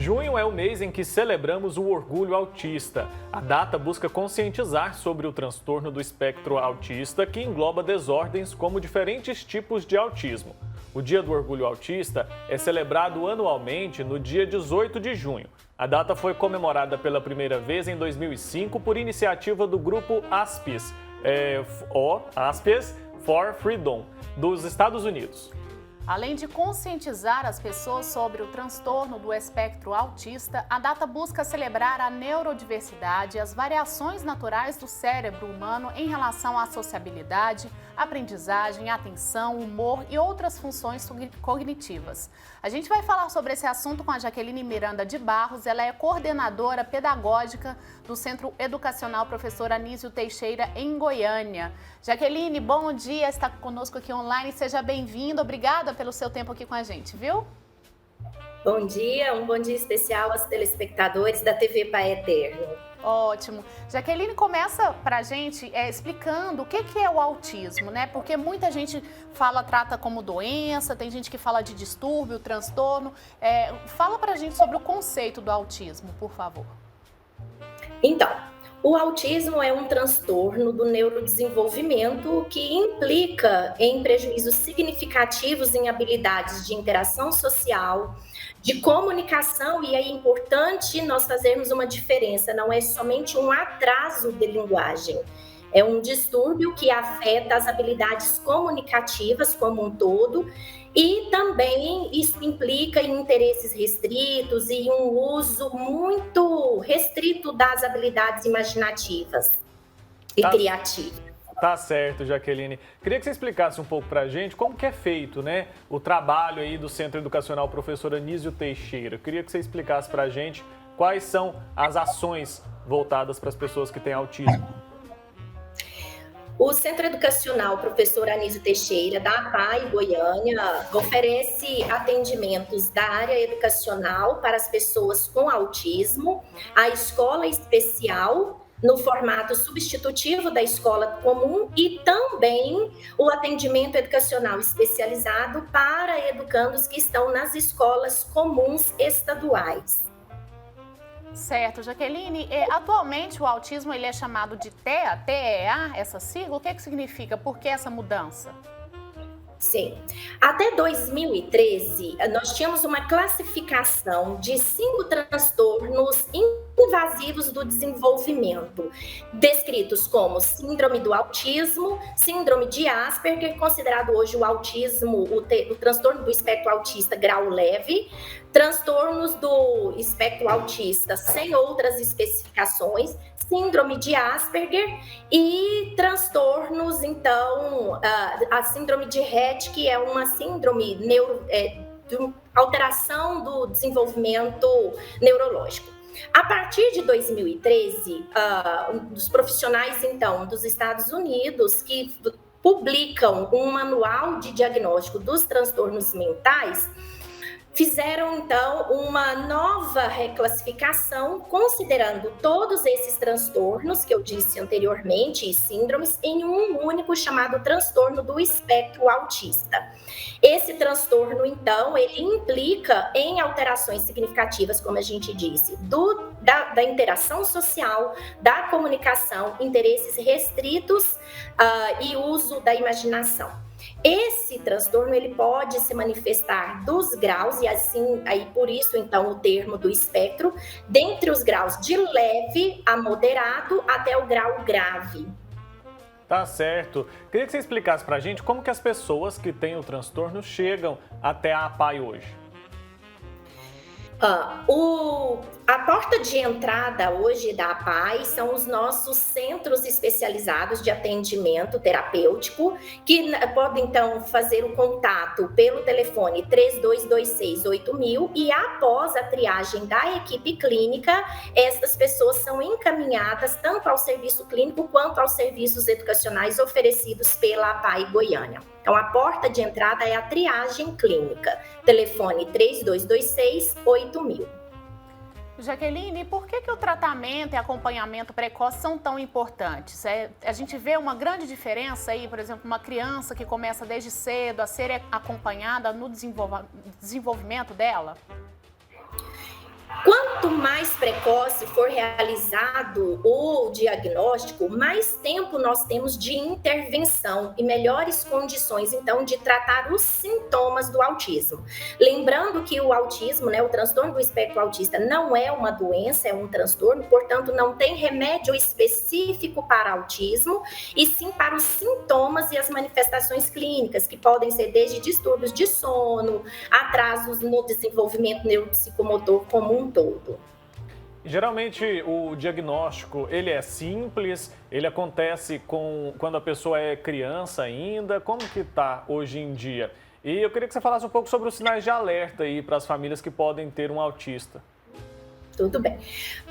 Junho é o mês em que celebramos o orgulho autista. A data busca conscientizar sobre o transtorno do espectro autista, que engloba desordens como diferentes tipos de autismo. O Dia do Orgulho Autista é celebrado anualmente no dia 18 de junho. A data foi comemorada pela primeira vez em 2005 por iniciativa do grupo ASPES, ASPES for Freedom, dos Estados Unidos. Além de conscientizar as pessoas sobre o transtorno do espectro autista, a data busca celebrar a neurodiversidade e as variações naturais do cérebro humano em relação à sociabilidade, aprendizagem, atenção, humor e outras funções cognitivas. A gente vai falar sobre esse assunto com a Jaqueline Miranda de Barros. Ela é coordenadora pedagógica do Centro Educacional Professor Anísio Teixeira, em Goiânia. Jaqueline, bom dia, está conosco aqui online, seja bem-vinda, obrigada pelo seu tempo aqui com a gente, viu? Bom dia, um bom dia especial aos telespectadores da TV Pai Eterno. Ótimo. Jaqueline, começa pra gente explicando o que é o autismo, né? Porque muita gente trata como doença, tem gente que fala de distúrbio, transtorno. Fala pra gente sobre o conceito do autismo, por favor. Então, o autismo é um transtorno do neurodesenvolvimento que implica em prejuízos significativos em habilidades de interação social, de comunicação, e é importante nós fazermos uma diferença, não é somente um atraso de linguagem, é um distúrbio que afeta as habilidades comunicativas como um todo, e também isso implica em interesses restritos e um uso muito restrito das habilidades imaginativas e criativas. Tá certo, Jaqueline. Queria que você explicasse um pouco pra gente como que é feito, né, o trabalho aí do Centro Educacional Professor Anísio Teixeira. Queria que você explicasse pra gente quais são as ações voltadas para as pessoas que têm autismo. O Centro Educacional Professor Anísio Teixeira, da APAE Goiânia, oferece atendimentos da área educacional para as pessoas com autismo, a escola especial, no formato substitutivo da escola comum, e também o atendimento educacional especializado para educandos que estão nas escolas comuns estaduais. Certo, Jaqueline, atualmente o autismo ele é chamado de TEA, TEA, essa sigla, o que significa? Por que essa mudança? Sim. Até 2013, nós tínhamos uma classificação de 5 transtornos invasivos do desenvolvimento, descritos como síndrome do autismo, síndrome de Asperger, considerado hoje o autismo, o transtorno do espectro autista grau leve, transtornos do espectro autista sem outras especificações, síndrome de Asperger e transtornos, então, a síndrome de Rett, que é uma síndrome de alteração do desenvolvimento neurológico. A partir de 2013, os profissionais, então, dos Estados Unidos, que publicam um manual de diagnóstico dos transtornos mentais, fizeram, então, uma nova reclassificação, considerando todos esses transtornos que eu disse anteriormente, e síndromes, em um único, chamado transtorno do espectro autista. Esse transtorno, então, ele implica em alterações significativas, como a gente disse, da interação social, da comunicação, interesses restritos e uso da imaginação. Esse transtorno ele pode se manifestar dos graus, e assim, aí por isso então o termo do espectro, dentre os graus de leve a moderado até o grau grave. Tá certo. Queria que você explicasse pra gente como que as pessoas que têm o transtorno chegam até a APAE hoje. A porta de entrada hoje da APAE são os nossos centros especializados de atendimento terapêutico, que podem, então, fazer o contato pelo telefone 3226-8000, e após a triagem da equipe clínica, essas pessoas são encaminhadas tanto ao serviço clínico quanto aos serviços educacionais oferecidos pela APAE Goiânia. Então, a porta de entrada é a triagem clínica, telefone 3226-8000. Jaqueline, por que o tratamento e acompanhamento precoce são tão importantes? A gente vê uma grande diferença aí, por exemplo, uma criança que começa desde cedo a ser acompanhada no desenvolvimento dela? Quanto mais precoce for realizado o diagnóstico, mais tempo nós temos de intervenção e melhores condições, então, de tratar os sintomas do autismo. Lembrando que o autismo, né, o transtorno do espectro autista, não é uma doença, é um transtorno, portanto, não tem remédio específico para autismo, e sim para os sintomas e as manifestações clínicas, que podem ser desde distúrbios de sono, atrasos no desenvolvimento neuropsicomotor como um todo. Geralmente o diagnóstico, ele é simples, ele acontece quando a pessoa é criança ainda, como que está hoje em dia? E eu queria que você falasse um pouco sobre os sinais de alerta aí para as famílias que podem ter um autista. Tudo bem.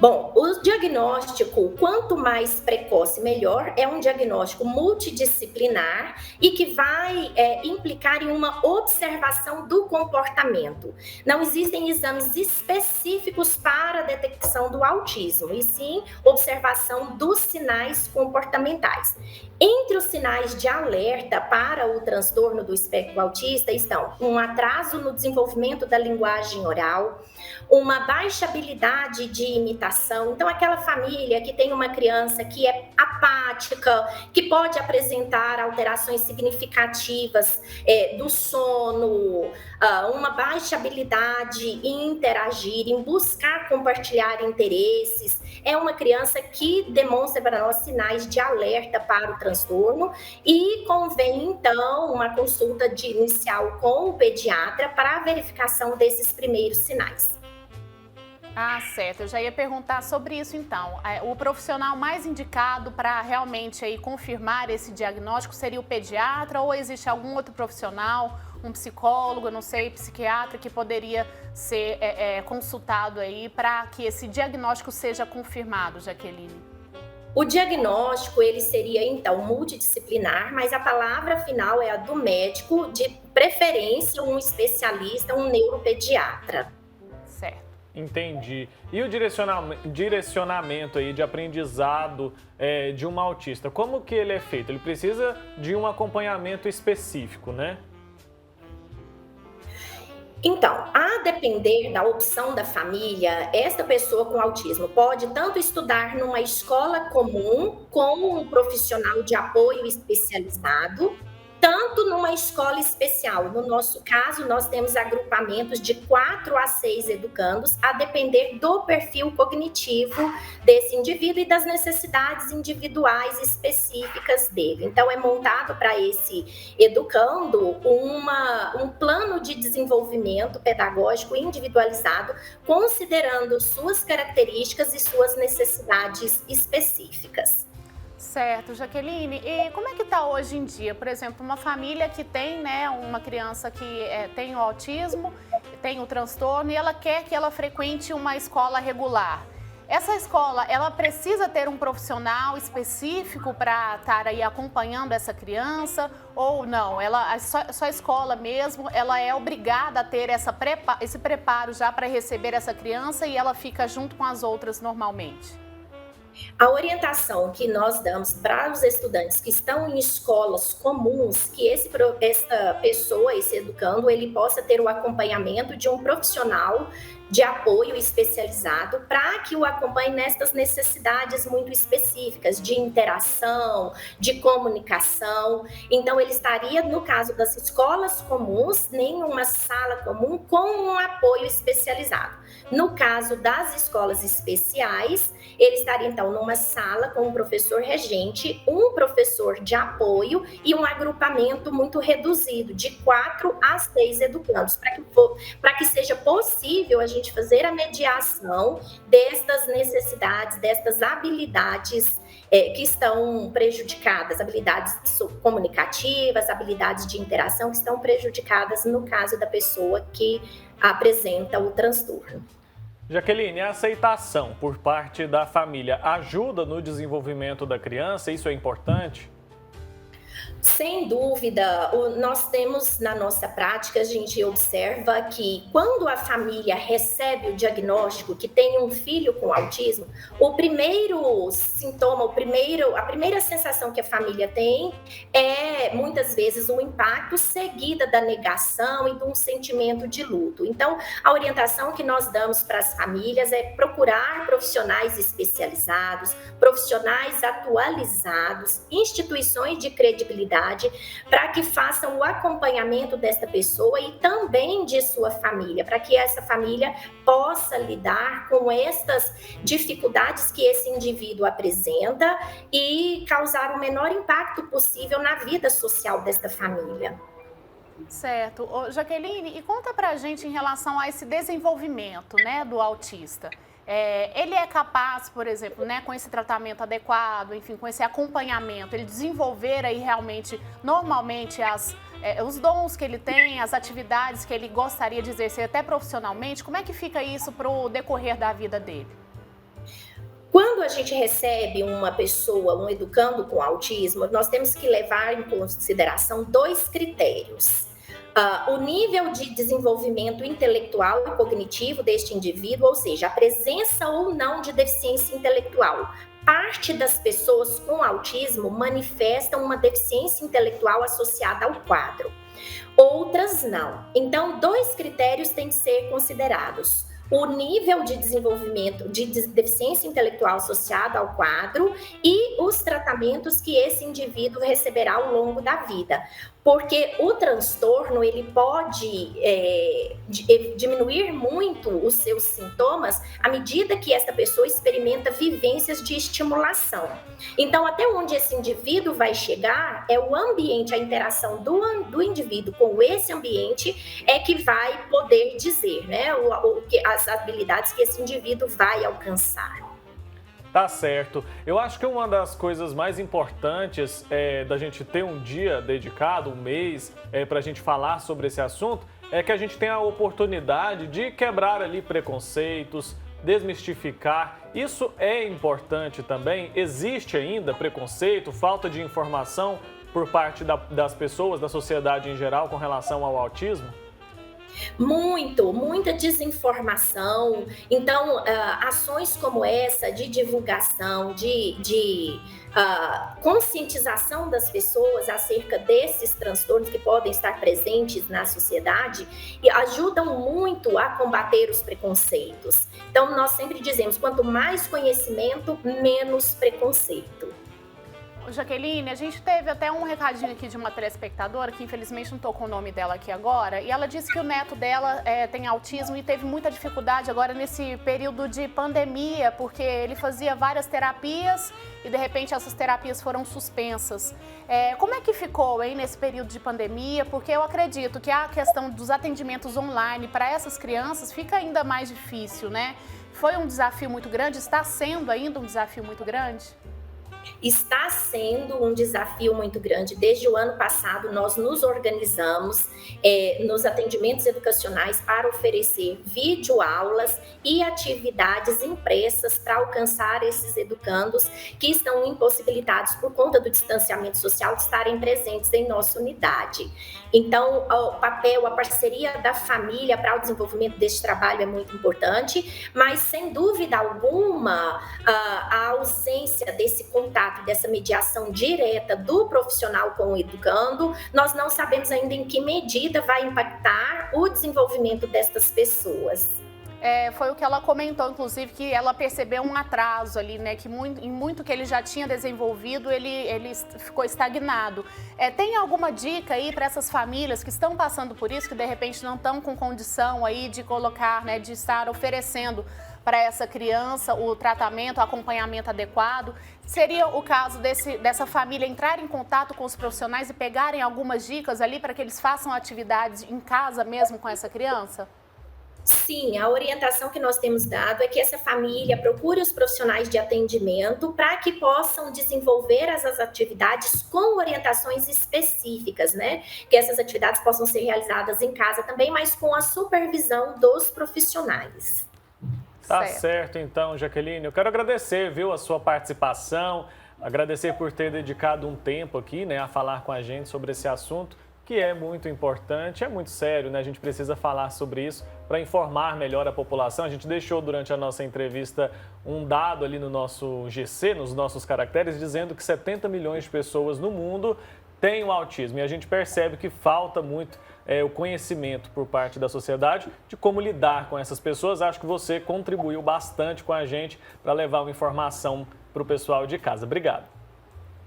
Bom, o diagnóstico, quanto mais precoce, melhor. É um diagnóstico multidisciplinar e que vai implicar em uma observação do comportamento. Não existem exames específicos para a detecção do autismo, e sim observação dos sinais comportamentais. Entre os sinais de alerta para o transtorno do espectro autista estão um atraso no desenvolvimento da linguagem oral, uma baixa habilidade de imitação. Então, aquela família que tem uma criança que é apática, que pode apresentar alterações significativas do sono, uma baixa habilidade em interagir, em buscar compartilhar interesses, é uma criança que demonstra para nós sinais de alerta para o transtorno, e convém, então, uma consulta inicial com o pediatra para a verificação desses primeiros sinais. Ah, certo. Eu já ia perguntar sobre isso, então. O profissional mais indicado para realmente aí confirmar esse diagnóstico seria o pediatra, ou existe algum outro profissional, um psicólogo, não sei, psiquiatra, que poderia ser consultado aí para que esse diagnóstico seja confirmado, Jaqueline? O diagnóstico, ele seria, então, multidisciplinar, mas a palavra final é a do médico, de preferência um especialista, um neuropediatra. Certo. Entendi. E o direcionamento aí de aprendizado de um autista, como que ele é feito? Ele precisa de um acompanhamento específico, né? Então, a depender da opção da família, esta pessoa com autismo pode tanto estudar numa escola comum com um profissional de apoio especializado, tanto numa escola especial. No nosso caso, nós temos agrupamentos de 4 a 6 educandos, a depender do perfil cognitivo desse indivíduo e das necessidades individuais específicas dele. Então, é montado para esse educando um plano de desenvolvimento pedagógico individualizado, considerando suas características e suas necessidades específicas. Certo, Jaqueline. E como é que está hoje em dia? Por exemplo, uma família que tem, né, uma criança que tem o autismo, tem o transtorno, e ela quer que ela frequente uma escola regular. Essa escola, ela precisa ter um profissional específico para estar aí acompanhando essa criança, ou não? Só a escola mesmo, ela é obrigada a ter esse preparo já para receber essa criança, e ela fica junto com as outras normalmente? A orientação que nós damos para os estudantes que estão em escolas comuns, que essa pessoa, esse educando, ele possa ter o acompanhamento de um profissional de apoio especializado para que o acompanhe nestas necessidades muito específicas de interação, de comunicação. Então, ele estaria, no caso das escolas comuns, em uma sala comum com um apoio especializado. No caso das escolas especiais, ele estaria, então, numa sala com um professor regente, um professor de apoio e um agrupamento muito reduzido, de 4 a 6 educandos, para que seja possível a gente fazer a mediação destas necessidades, destas habilidades que estão prejudicadas, habilidades comunicativas, habilidades de interação que estão prejudicadas no caso da pessoa que apresenta o transtorno. Jaqueline, a aceitação por parte da família ajuda no desenvolvimento da criança? Isso é importante? Sem dúvida, nós temos na nossa prática, a gente observa que quando a família recebe o diagnóstico que tem um filho com autismo, o primeiro sintoma, a primeira sensação que a família tem é muitas vezes um impacto seguida da negação e de um sentimento de luto. Então, a orientação que nós damos para as famílias é procurar profissionais especializados, profissionais atualizados, instituições de credibilidade, para que façam o acompanhamento desta pessoa e também de sua família, para que essa família possa lidar com estas dificuldades que esse indivíduo apresenta e causar o menor impacto possível na vida social desta família. Certo. Ô, Jaqueline, e conta pra gente em relação a esse desenvolvimento, né, do autista. Ele é capaz, por exemplo, né, com esse tratamento adequado, enfim, com esse acompanhamento, ele desenvolver aí realmente, normalmente, os dons que ele tem, as atividades que ele gostaria de exercer até profissionalmente? Como é que fica isso para o decorrer da vida dele? Quando a gente recebe uma pessoa, um educando com autismo, nós temos que levar em consideração 2 critérios. O nível de desenvolvimento intelectual e cognitivo deste indivíduo, ou seja, a presença ou não de deficiência intelectual. Parte das pessoas com autismo manifestam uma deficiência intelectual associada ao quadro, outras não. Então, 2 critérios têm que ser considerados: o nível de desenvolvimento de deficiência intelectual associado ao quadro e os tratamentos que esse indivíduo receberá ao longo da vida. Porque o transtorno, ele pode diminuir muito os seus sintomas à medida que essa pessoa experimenta vivências de estimulação. Então, até onde esse indivíduo vai chegar é o ambiente, a interação do indivíduo com esse ambiente é que vai poder dizer, né, as habilidades que esse indivíduo vai alcançar. Tá certo. Eu acho que uma das coisas mais importantes da gente ter um dia dedicado, um mês, para a gente falar sobre esse assunto, é que a gente tenha a oportunidade de quebrar ali preconceitos, desmistificar. Isso é importante também. Existe ainda preconceito, falta de informação por parte das pessoas, da sociedade em geral, com relação ao autismo? Muita desinformação. Então, ações como essa de divulgação, de conscientização das pessoas acerca desses transtornos que podem estar presentes na sociedade e ajudam muito a combater os preconceitos. Então, nós sempre dizemos, quanto mais conhecimento, menos preconceito. Jaqueline, a gente teve até um recadinho aqui de uma telespectadora, que infelizmente não estou com o nome dela aqui agora, e ela disse que o neto dela tem autismo e teve muita dificuldade agora nesse período de pandemia, porque ele fazia várias terapias e de repente essas terapias foram suspensas. Como é que ficou aí nesse período de pandemia? Porque eu acredito que a questão dos atendimentos online para essas crianças fica ainda mais difícil, né? Foi um desafio muito grande, está sendo ainda um desafio muito grande? Está sendo um desafio muito grande. Desde o ano passado, nós nos organizamos nos atendimentos educacionais para oferecer videoaulas e atividades impressas para alcançar esses educandos que estão impossibilitados por conta do distanciamento social de estarem presentes em nossa unidade. Então, o papel, a parceria da família para o desenvolvimento desse trabalho é muito importante, mas sem dúvida alguma, a ausência desse contato, dessa mediação direta do profissional com o educando, nós não sabemos ainda em que medida vai impactar o desenvolvimento destas pessoas. Foi o que ela comentou, inclusive, que ela percebeu um atraso ali, né? Que em muito que ele já tinha desenvolvido, ele ficou estagnado. Tem alguma dica aí para essas famílias que estão passando por isso, que de repente não estão com condição aí de colocar, né? De estar oferecendo para essa criança o tratamento, o acompanhamento adequado? Seria o caso dessa família entrar em contato com os profissionais e pegarem algumas dicas ali para que eles façam atividades em casa mesmo com essa criança? Sim, a orientação que nós temos dado é que essa família procure os profissionais de atendimento para que possam desenvolver essas atividades com orientações específicas, né? Que essas atividades possam ser realizadas em casa também, mas com a supervisão dos profissionais. Tá certo, então, Jaqueline. Eu quero agradecer, viu, a sua participação, Agradecer por ter dedicado um tempo aqui, né, a falar com a gente sobre esse assunto, que é muito importante, é muito sério, né? A gente precisa falar sobre isso para informar melhor a população. A gente deixou durante a nossa entrevista um dado ali no nosso GC, nos nossos caracteres, dizendo que 70 milhões de pessoas no mundo têm o autismo. E a gente percebe que falta muito o conhecimento por parte da sociedade de como lidar com essas pessoas. Acho que você contribuiu bastante com a gente para levar uma informação para o pessoal de casa. Obrigado.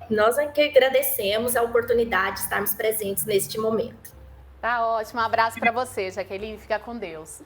Nós é que agradecemos a oportunidade de estarmos presentes neste momento. Tá ótimo, um abraço para você, Jaqueline, fica com Deus.